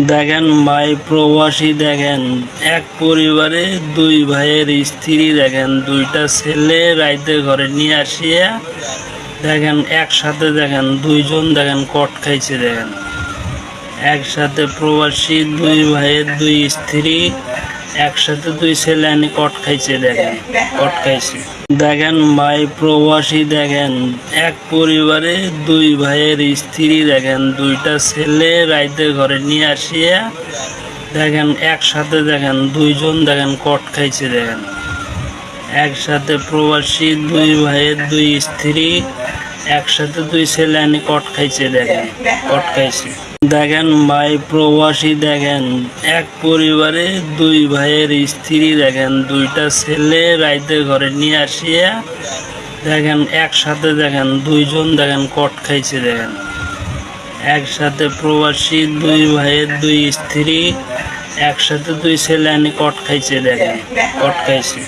দেখেন ভাই প্রবাসী, দেখেন এক পরিবারে দুই ভাইয়ের স্ত্রী, দেখেন দুইটা ছেলে রাইতে ঘরে নিয়ে আসিয়া দেখেন একসাথে, দেখেন দুইজন দেখেন কট খাইছে। দেখেন একসাথে প্রবাসী দুই ভাইয়ের দুই স্ত্রী একসাথে দুই ছেলে আনি কট খাইছে। দেখেন কট খাইছে। দেখেন ভাই প্রবাসী, দেখেন এক পরিবারে দুই ভাইয়ের স্ত্রী, দেখেন দুইটা ছেলে রাইতে ঘরে নিয়ে আসিয়া দেখেন একসাথে, দেখেন দুইজন দেখেন কট খাইছে। দেখেন একসাথে প্রবাসী দুই ভাইয়ের দুই স্ত্রী একসাথে দুই ছেলে আনি কট খাইছে। দেখেন কট খাইছে। দেখেন ভাই প্রবাসী, দেখেন এক পরিবারে দুই ভাইয়ের স্ত্রী, দেখেন দুইটা ছেলে রাইতে ঘরে নিয়ে আসিয়া দেখেন একসাথে, দেখেন দুইজন দেখেন কট খাইছে। দেখেন একসাথে প্রবাসী দুই ভাইয়ের দুই স্ত্রী একসাথে দুই ছেলে আনি কট খাইছে। দেখেন কট খাইছে।